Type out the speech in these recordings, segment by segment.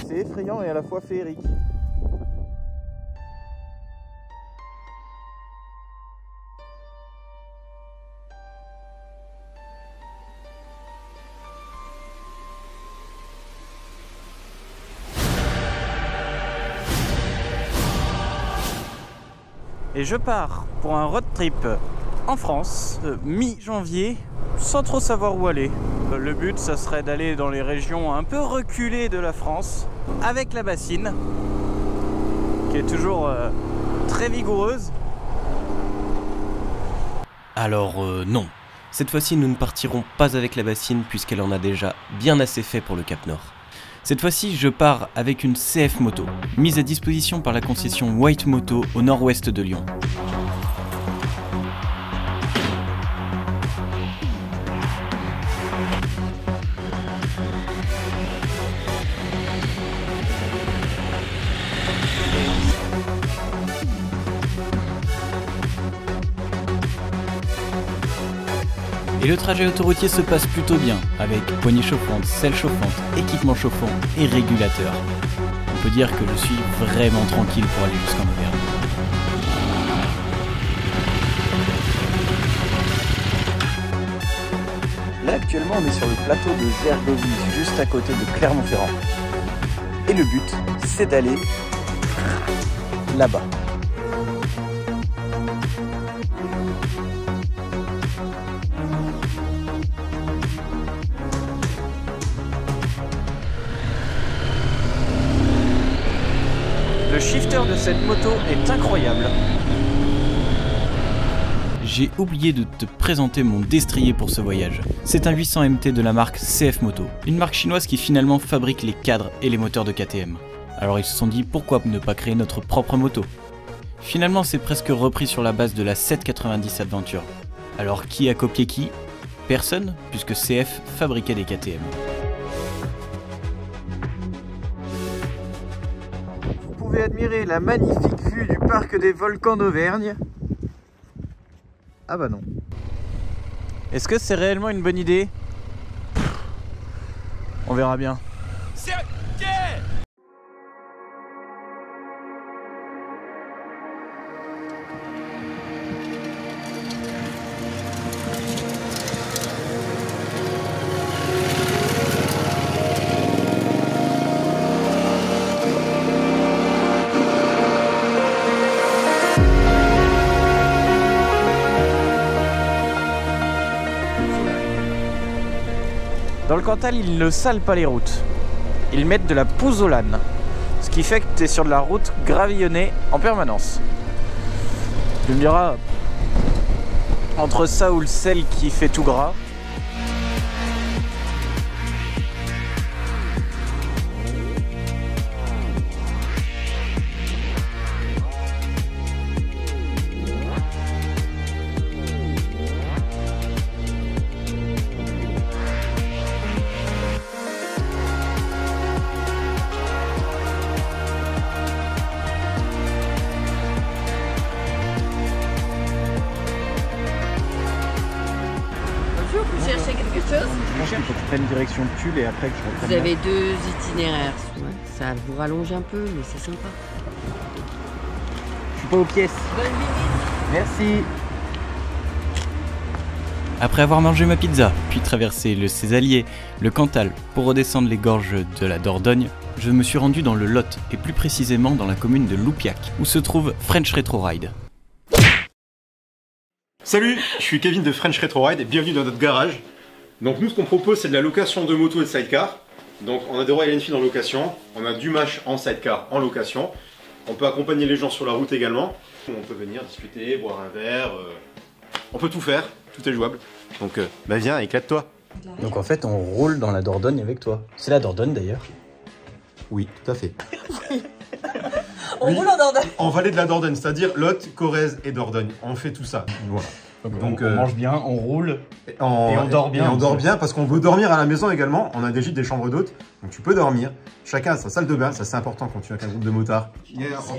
C'est effrayant et à la fois féerique. Et je pars pour un road trip en France, mi-janvier, sans trop savoir où aller. Le but, ça serait d'aller dans les régions un peu reculées de la France, avec la bassine, qui est toujours très vigoureuse. Alors non, cette fois-ci nous ne partirons pas avec la bassine puisqu'elle en a déjà bien assez fait pour le Cap Nord. Cette fois-ci, je pars avec une CF moto, mise à disposition par la concession White Moto au nord-ouest de Lyon. Et le trajet autoroutier se passe plutôt bien, avec poignée chauffante, selle chauffante, équipement chauffant et régulateur. On peut dire que je suis vraiment tranquille pour aller jusqu'en Auvergne. Là actuellement on est sur le plateau de Gergovie, juste à côté de Clermont-Ferrand. Et le but, c'est d'aller là-bas. Le shifter de cette moto est incroyable. J'ai oublié de te présenter mon destrier pour ce voyage. C'est un 800 MT de la marque CF Moto, une marque chinoise qui finalement fabrique les cadres et les moteurs de KTM. Alors ils se sont dit pourquoi ne pas créer notre propre moto. Finalement c'est presque repris sur la base de la 790 Adventure. Alors qui a copié qui? Personne, puisque CF fabriquait des KTM. Vous pouvez admirer la magnifique vue du parc des volcans d'Auvergne. Ah bah non. Est-ce que c'est réellement une bonne idée? On verra bien. C'est ok. Dans le Cantal, ils ne salent pas les routes. Ils mettent de la pouzzolane. Ce qui fait que tu es sur de la route gravillonnée en permanence. Tu me diras, entre ça ou le sel qui fait tout gras. Vous cherchez quelque chose? Je cherche pour que tu prennes direction de Tulle et après que je reprenne. Vous avez deux itinéraires. Ouais, ça vous rallonge un peu, mais c'est sympa. Je suis pas aux pièces. Bonne visite. Merci. Après avoir mangé ma pizza, puis traversé le Césalier, le Cantal, pour redescendre les gorges de la Dordogne, je me suis rendu dans le Lot, et plus précisément dans la commune de Loupiac, où se trouve French Retro Ride. Salut, je suis Kevin de French Retro Ride et bienvenue dans notre garage. Donc nous ce qu'on propose c'est de la location de moto et de sidecar. Donc on a des Royal Enfield en location, on a du Mash en sidecar en location. On peut accompagner les gens sur la route également. On peut venir discuter, boire un verre, on peut tout faire, tout est jouable. Donc bah viens, éclate-toi. Donc en fait on roule dans la Dordogne avec toi. C'est la Dordogne d'ailleurs. Oui, tout à fait. On roule en Dordogne. En vallée de la Dordogne, c'est-à-dire Lot, Corrèze et Dordogne. On fait tout ça. Voilà. Donc on mange bien, on roule et on dort bien. Et on dort bien parce qu'on veut dormir à la maison également. On a des gîtes, des chambres d'hôtes, donc tu peux dormir. Chacun a sa salle de bain, ça c'est important quand tu es avec un groupe de motards.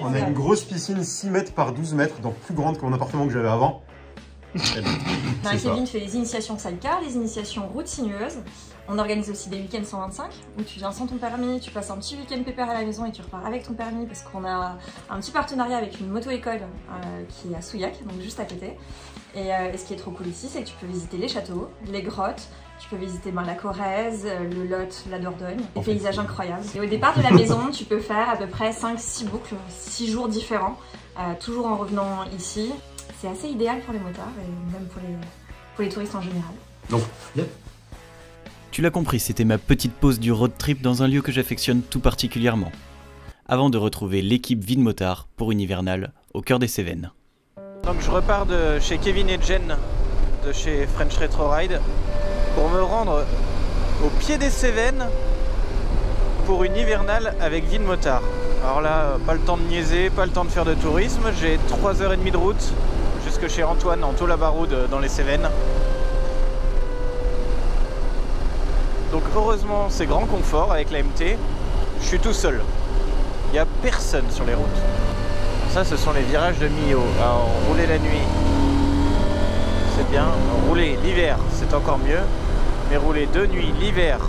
On a une grosse piscine 6 mètres par 12 mètres, donc plus grande que mon appartement que j'avais avant. Dans Kevin fait les initiations sidecar, les initiations route sinueuse. On organise aussi des week-ends 125 où tu viens sans ton permis, tu passes un petit week-end pépère à la maison et tu repars avec ton permis parce qu'on a un petit partenariat avec une moto-école qui est à Souillac, donc juste à côté. Et ce qui est trop cool ici, c'est que tu peux visiter les châteaux, les grottes, tu peux visiter la Corrèze, le Lot, la Dordogne, des paysages incroyables. Et au départ de la maison, tu peux faire à peu près 5-6 boucles, 6 jours différents, toujours en revenant ici. C'est assez idéal pour les motards et même pour les touristes en général. Donc, yeah. Tu l'as compris, c'était ma petite pause du road trip dans un lieu que j'affectionne tout particulièrement. Avant de retrouver l'équipe Vide Motard pour une hivernale au cœur des Cévennes. Donc je repars de chez Kevin et Jen, de chez French Retro Ride, pour me rendre au pied des Cévennes pour une hivernale avec Vide Motard. Alors là, pas le temps de niaiser, pas le temps de faire de tourisme, j'ai 3h30 de route jusque chez Antoine en Taux-la-Baroude dans les Cévennes. Donc heureusement c'est grand confort avec la MT, je suis tout seul, il n'y a personne sur les routes. Ça ce sont les virages de Millau. Alors rouler la nuit c'est bien, rouler l'hiver c'est encore mieux, mais rouler de nuit l'hiver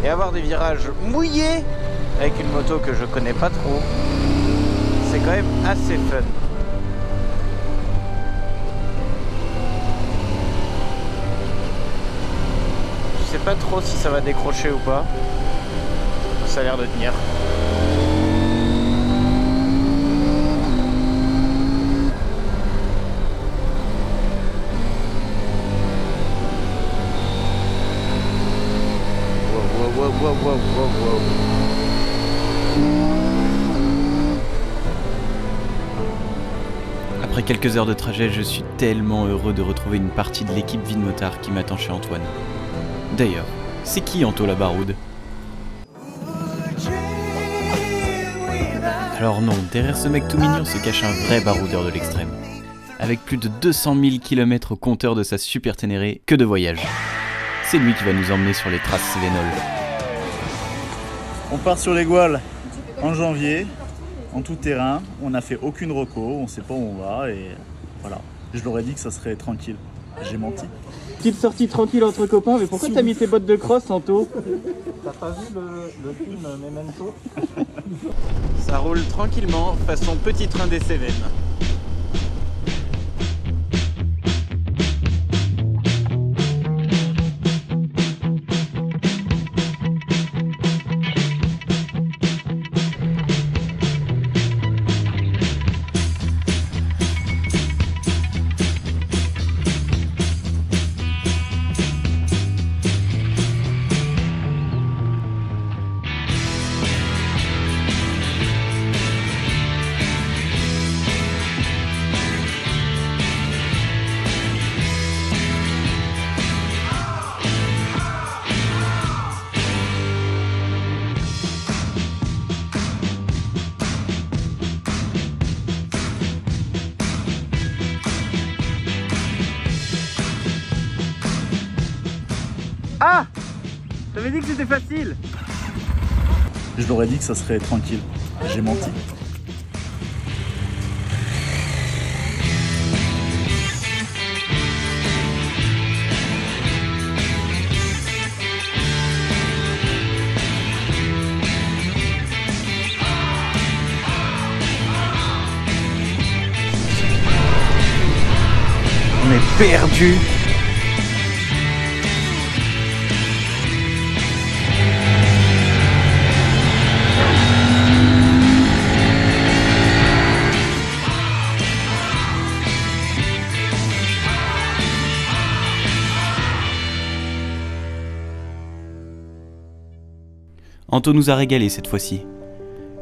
et avoir des virages mouillés avec une moto que je connais pas trop, c'est quand même assez fun. Je sais pas trop si ça va décrocher ou pas. Ça a l'air de tenir. Wow. Après quelques heures de trajet, je suis tellement heureux de retrouver une partie de l'équipe Vide Motard qui m'attend chez Antoine. D'ailleurs, c'est qui en Taux-la-Baroude? Alors non, derrière ce mec tout mignon se cache un vrai baroudeur de l'extrême. Avec plus de 200 000 km au compteur de sa Super Ténéré, que de voyages. C'est lui qui va nous emmener sur les traces cévennoles. On part sur les Gouales en janvier, en tout terrain. On n'a fait aucune reco, on sait pas où on va et voilà. Je leur ai dit que ça serait tranquille. J'ai menti. Petite sortie tranquille entre copains, mais pourquoi t'as mis tes bottes de cross, Anto? T'as pas vu le film Memento? Ça roule tranquillement, façon petit train des Cévennes. Ah! T'avais dit que c'était facile! Je leur ai dit que ça serait tranquille. J'ai menti. On est perdu. Anto nous a régalé cette fois-ci.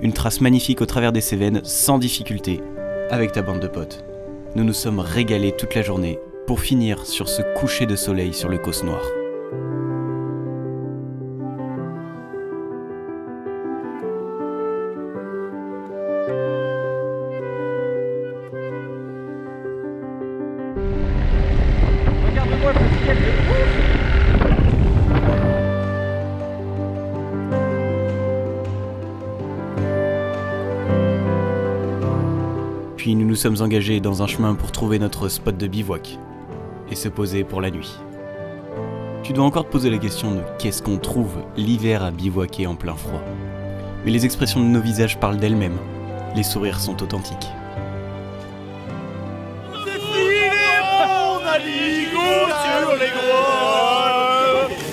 Une trace magnifique au travers des Cévennes, sans difficulté, avec ta bande de potes. Nous nous sommes régalés toute la journée, pour finir sur ce coucher de soleil sur le Causse Noir. Regarde-moi ce ciel de ouf! Puis nous nous sommes engagés dans un chemin pour trouver notre spot de bivouac et se poser pour la nuit. Tu dois encore te poser la question de qu'est-ce qu'on trouve l'hiver à bivouaquer en plein froid. Mais les expressions de nos visages parlent d'elles-mêmes. Les sourires sont authentiques.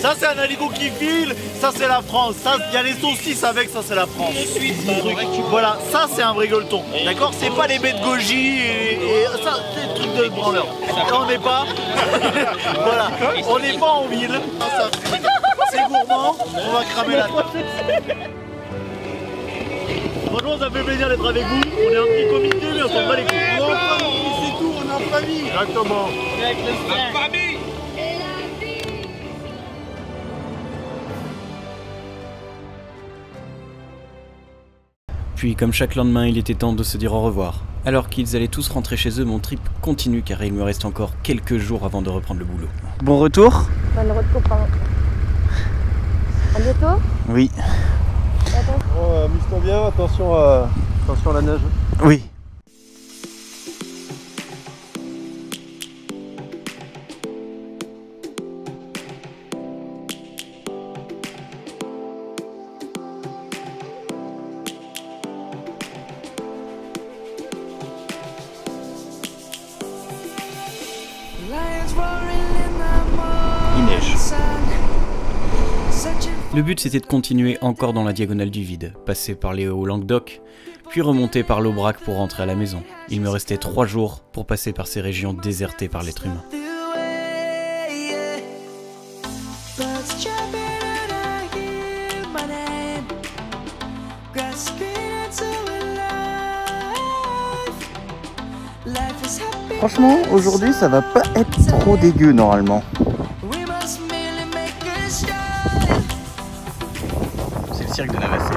Ça c'est un aligot qui file, ça c'est la France, ça il y a les saucisses avec, ça c'est la France. Voilà, ça c'est un vrai gueuleton, d'accord? C'est pas les baies de goji et ça c'est des trucs de branleur. On n'est pas, voilà, on n'est pas en ville. C'est gourmand, on va cramer la tête. Franchement ça fait plaisir d'être avec vous, on est un petit comité mais on s'en bat les couilles. On est en famille, c'est tout, on est en famille. Exactement. Avec le famille. Puis comme chaque lendemain, il était temps de se dire au revoir. Alors qu'ils allaient tous rentrer chez eux, mon trip continue car il me reste encore quelques jours avant de reprendre le boulot. Bon retour? Bon retour, pardon. À bientôt? Oui. Oh, amuse-toi bien, attention à la neige. Oui. Il neige. Le but c'était de continuer encore dans la diagonale du vide, passer par les Hauts-Languedoc, puis remonter par l'Aubrac pour rentrer à la maison. Il me restait 3 jours pour passer par ces régions désertées par l'être humain. Franchement, aujourd'hui ça va pas être trop dégueu normalement. C'est le cirque de Navassé.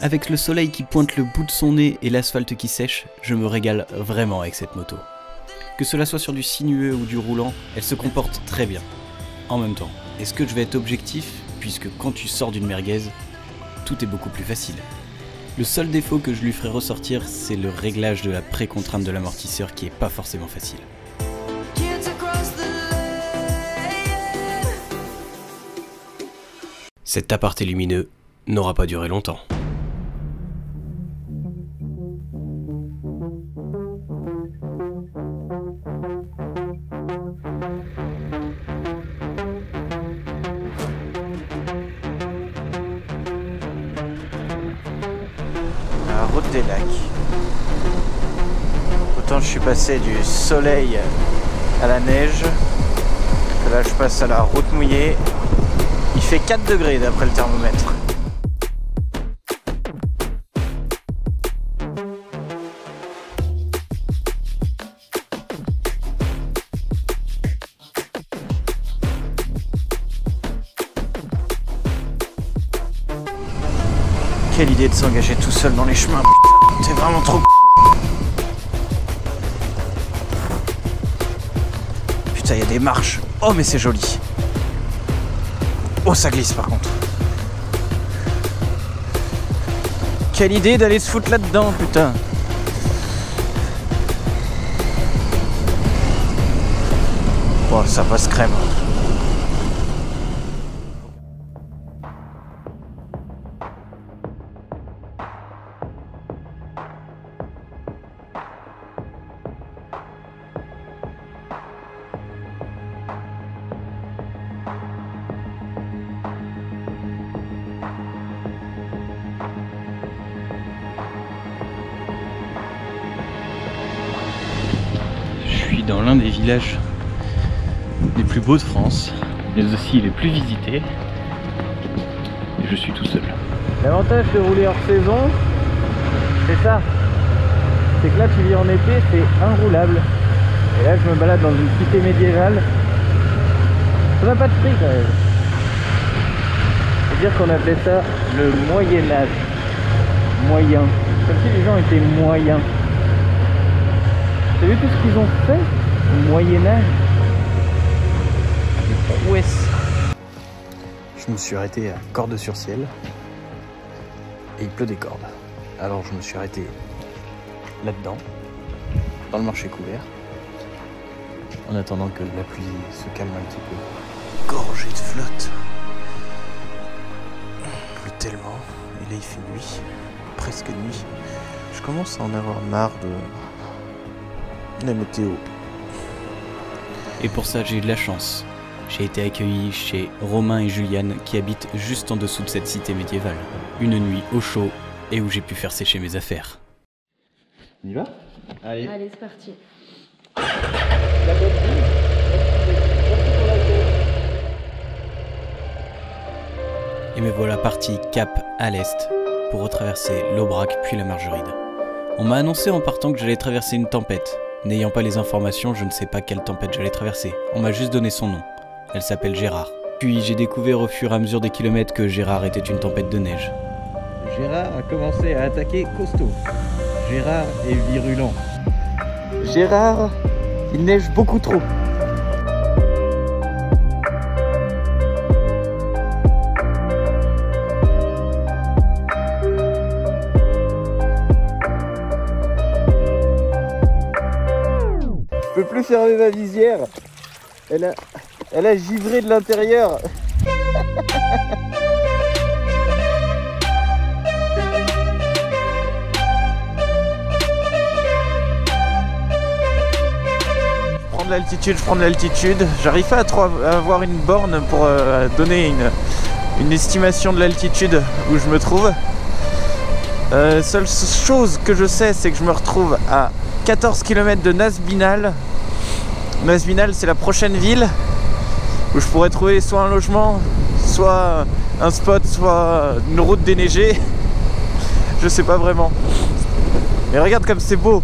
Avec le soleil qui pointe le bout de son nez et l'asphalte qui sèche, je me régale vraiment avec cette moto. Que cela soit sur du sinueux ou du roulant, elle se comporte très bien. En même temps, est-ce que je vais être objectif, puisque quand tu sors d'une merguez, tout est beaucoup plus facile. Le seul défaut que je lui ferai ressortir, c'est le réglage de la précontrainte de l'amortisseur qui est pas forcément facile. Cet aparté lumineux n'aura pas duré longtemps. La route des lacs. Autant je suis passé du soleil à la neige, que là je passe à la route mouillée. Il fait 4 degrés d'après le thermomètre. Quelle idée de s'engager tout seul dans les chemins, putain, c'est vraiment trop. Putain, il y a des marches. Oh mais c'est joli. Oh ça glisse par contre. Quelle idée d'aller se foutre là-dedans, putain. Oh ça passe crème. dans l'un des villages les plus beaux de France, mais aussi les plus visités. Et je suis tout seul. L'avantage de rouler hors saison, c'est ça. C'est que là tu vis en été, c'est inroulable. Et là je me balade dans une cité médiévale. Ça n'a pas de prix quand même. C'est-à-dire qu'on appelait ça le Moyen-Âge. Moyen. Comme si les gens étaient moyens. T'as vu tout ce qu'ils ont fait au Moyen-Âge? Des prouesses. Je me suis arrêté à Cordes-sur-Ciel et il pleut des cordes. Alors je me suis arrêté là-dedans, dans le marché couvert, en attendant que la pluie se calme un petit peu. Gorgé de flotte. Il pleut tellement, et là il fait nuit, presque nuit. Je commence à en avoir marre de la météo. Et pour ça j'ai eu de la chance. J'ai été accueilli chez Romain et Juliane qui habitent juste en dessous de cette cité médiévale. Une nuit au chaud et où j'ai pu faire sécher mes affaires. On y va? Allez, c'est parti. Et me voilà parti cap à l'est pour retraverser l'Aubrac puis la Margeride. On m'a annoncé en partant que j'allais traverser une tempête. N'ayant pas les informations, je ne sais pas quelle tempête j'allais traverser. On m'a juste donné son nom. Elle s'appelle Gérard. Puis j'ai découvert au fur et à mesure des kilomètres que Gérard était une tempête de neige. Gérard a commencé à attaquer costaud. Gérard est virulent. Gérard, il neige beaucoup trop. Je peux plus fermer ma visière. Elle a givré de l'intérieur. Je prends de l'altitude. J'arrive pas à avoir une borne pour donner une estimation de l'altitude où je me trouve. Seule chose que je sais, c'est que je me retrouve à 14 km de Nasbinal. Nasbinal, c'est la prochaine ville où je pourrais trouver soit un logement, soit un spot, soit une route déneigée. Je sais pas vraiment. Mais regarde comme c'est beau.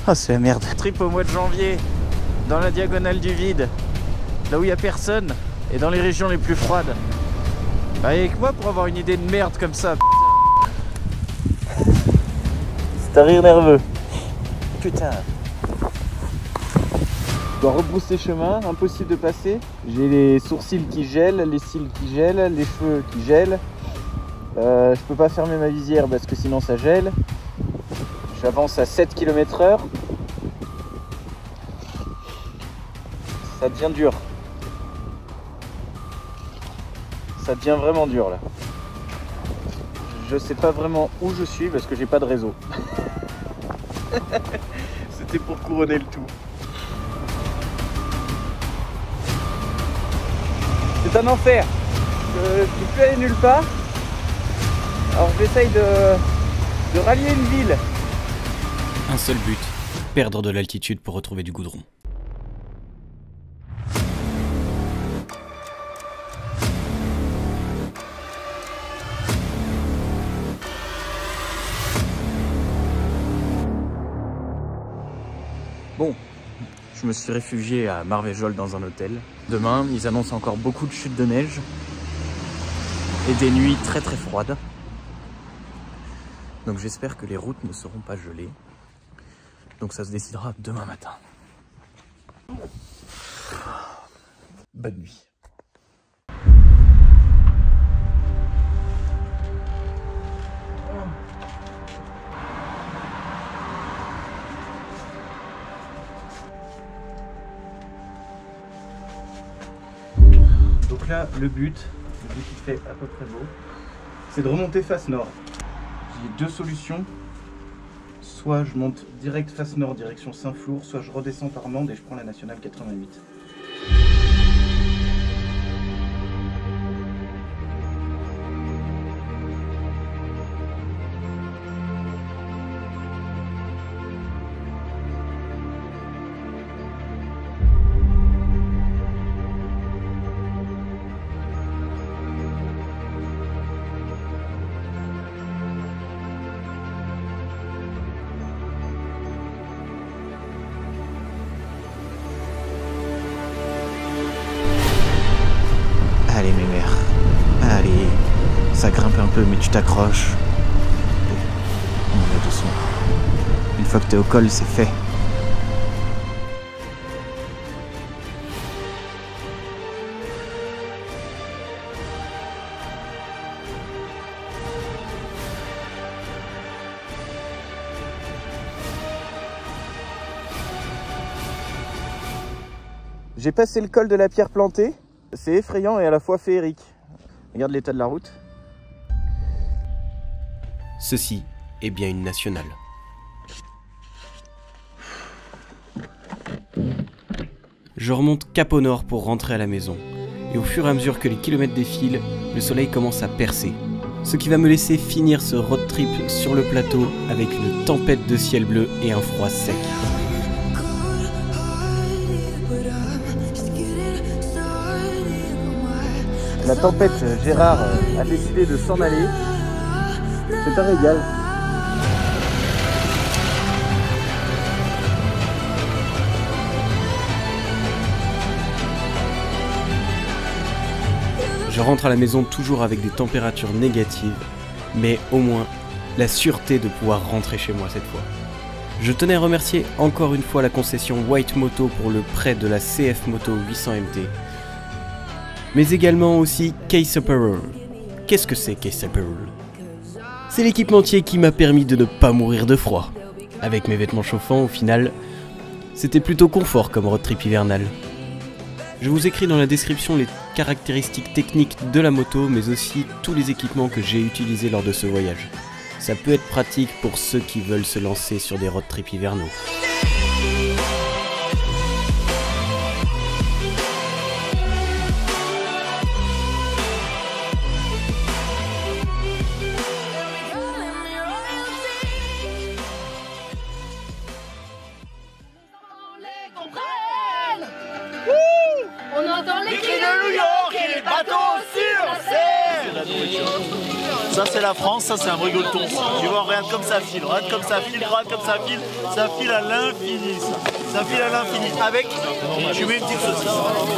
Ah, c'est la merde. Trip au mois de janvier, dans la diagonale du vide, là où il n'y a personne, et dans les régions les plus froides. Avec moi pour avoir une idée de merde comme ça. C'est un rire nerveux. Putain. Je dois rebrousser chemin, impossible de passer. J'ai les sourcils qui gèlent, les cils qui gèlent, les cheveux qui gèlent. Je peux pas fermer ma visière parce que sinon ça gèle. J'avance à 7 km/h. Ça devient dur. Ça devient vraiment dur là. Je sais pas vraiment où je suis parce que j'ai pas de réseau. C'était pour couronner le tout. C'est un enfer. Je ne peux plus aller nulle part. Alors j'essaye de rallier une ville. Un seul but, perdre de l'altitude pour retrouver du goudron. Bon, je me suis réfugié à Marvejols dans un hôtel. Demain, ils annoncent encore beaucoup de chutes de neige et des nuits très très froides. Donc j'espère que les routes ne seront pas gelées. Donc ça se décidera demain matin. Bonne nuit. là, le but qui fait à peu près beau, c'est de remonter face nord. J'ai deux solutions. Soit je monte direct face nord, direction Saint-Flour, soit je redescends par Mende et je prends la nationale 88. Allez mes mères, allez, ça grimpe un peu mais tu t'accroches. On va doucement. Une fois que t'es au col, c'est fait. J'ai passé le col de la Pierre Plantée. C'est effrayant et à la fois féerique. Regarde l'état de la route. Ceci est bien une nationale. Je remonte cap au nord pour rentrer à la maison. Et au fur et à mesure que les kilomètres défilent, le soleil commence à percer. Ce qui va me laisser finir ce road trip sur le plateau avec une tempête de ciel bleu et un froid sec. La tempête, Gérard a décidé de s'en aller. C'est un régal. Je rentre à la maison toujours avec des températures négatives, mais au moins la sûreté de pouvoir rentrer chez moi cette fois. Je tenais à remercier encore une fois la concession White Moto pour le prêt de la CF Moto 800 MT. Mais également aussi Case Apparel. Qu'est-ce que c'est Case Apparel? C'est l'équipementier qui m'a permis de ne pas mourir de froid. Avec mes vêtements chauffants, au final, c'était plutôt confort comme road trip hivernal. Je vous écris dans la description les caractéristiques techniques de la moto, mais aussi tous les équipements que j'ai utilisés lors de ce voyage. Ça peut être pratique pour ceux qui veulent se lancer sur des road trips hivernaux. On entend les Les cris de New York et les bateaux sur la Seine. Ça c'est la France, ça c'est un brigoton. Tu vois, regarde comme ça file, regarde comme ça file, regarde comme ça file à l'infini ça file à l'infini. Avec, tu mets une petite saucisse.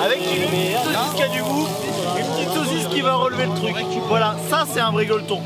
Avec une petite saucisse qui a du goût, une petite saucisse qui va relever le truc. Voilà, ça c'est un brigoton.